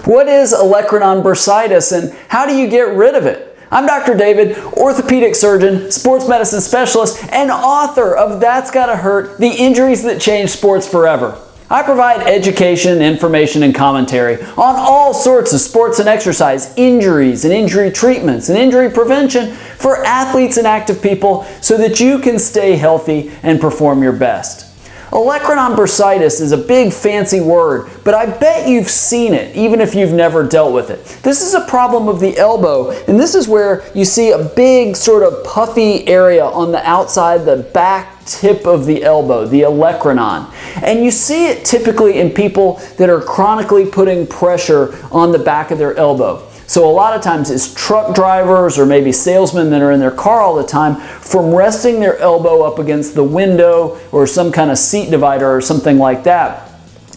What is Olecranon bursitis and how do you get rid of it? I'm Dr. David, orthopedic surgeon, sports medicine specialist, and author of That's Gotta Hurt, The Injuries That Changed Sports Forever. I provide education, information, and commentary on all sorts of sports and exercise, injuries and injury treatments and injury prevention for athletes and active people so that you can stay healthy and perform your best. Olecranon bursitis is a big fancy word, but I bet you've seen it, even if you've never dealt with it. This is a problem of the elbow, and this is where you see a big sort of puffy area on the outside, the back tip of the elbow, the olecranon. And you see it typically in people that are chronically putting pressure on the back of their elbow. So a lot of times it's truck drivers or maybe salesmen that are in their car all the time from resting their elbow up against the window or some kind of seat divider or something like that.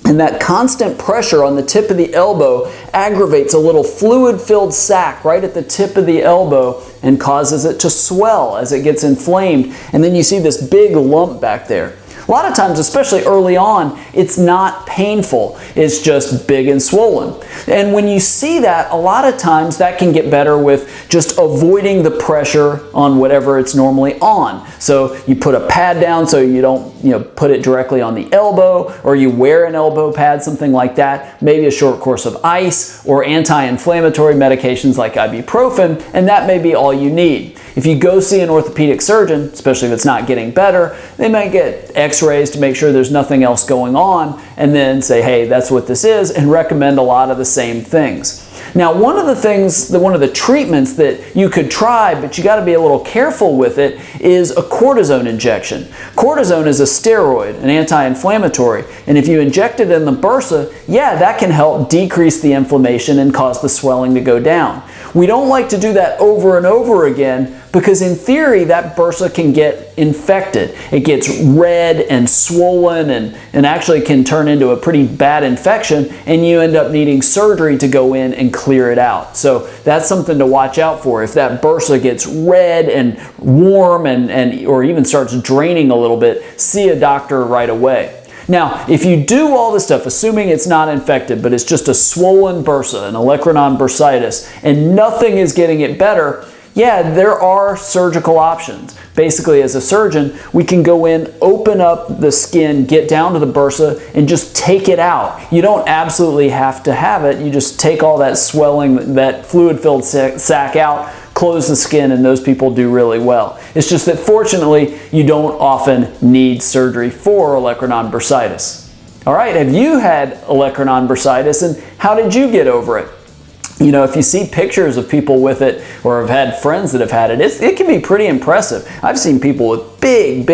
And that constant pressure on the tip of the elbow aggravates a little fluid-filled sac right at the tip of the elbow and causes it to swell as it gets inflamed. And then you see this big lump back there. A lot of times, especially early on, it's not painful. It's just big and swollen. And when you see that, a lot of times that can get better with just avoiding the pressure on whatever it's normally on. So you put a pad down so you don't put it directly on the elbow, or you wear an elbow pad, something like that, maybe a short course of ice or anti-inflammatory medications like ibuprofen, and that may be all you need. If you go see an orthopedic surgeon, especially if it's not getting better, they might get x-rays to make sure there's nothing else going on and then say, hey, that's what this is, and recommend a lot of the same things. Now, one of the treatments that you could try, but you got to be a little careful with it, is a cortisone injection. Cortisone is a steroid, an anti-inflammatory, and if you inject it in the bursa, yeah, that can help decrease the inflammation and cause the swelling to go down. We don't like to do that over and over again because in theory that bursa can get infected. It gets red and swollen and actually can turn into a pretty bad infection, and you end up needing surgery to go in and clear it out. So that's something to watch out for. If that bursa gets red and warm or even starts draining a little bit, see a doctor right away. Now, if you do all this stuff, assuming it's not infected, but it's just a swollen bursa, an olecranon bursitis, and nothing is getting it better, yeah, there are surgical options. Basically, as a surgeon, we can go in, open up the skin, get down to the bursa, and just take it out. You don't absolutely have to have it. You just take all that swelling, that fluid-filled sac out, close the skin, and those people do really well. It's just that fortunately, you don't often need surgery for olecranon bursitis. All right, have you had olecranon bursitis, and how did you get over it? You know, if you see pictures of people with it or have had friends that have had it, it can be pretty impressive. I've seen people with big,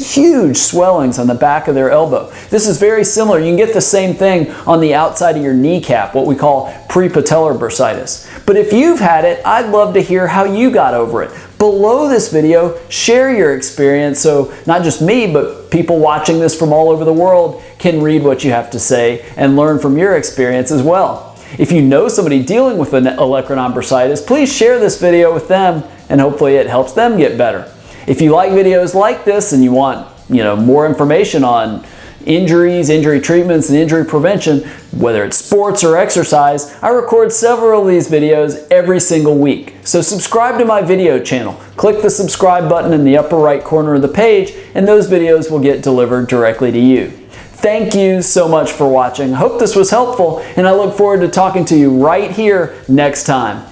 huge swellings on the back of their elbow. This is very similar. You can get the same thing on the outside of your kneecap, what we call prepatellar bursitis. But if you've had it, I'd love to hear how you got over it. Below this video, share your experience so not just me, but people watching this from all over the world can read what you have to say and learn from your experience as well. If you know somebody dealing with an olecranon bursitis, please share this video with them and hopefully it helps them get better. If you like videos like this and you want more information on injuries, injury treatments, and injury prevention, whether it's sports or exercise, I record several of these videos every single week. So subscribe to my video channel. Click the subscribe button in the upper right corner of the page and those videos will get delivered directly to you. Thank you so much for watching. I hope this was helpful and I look forward to talking to you right here next time.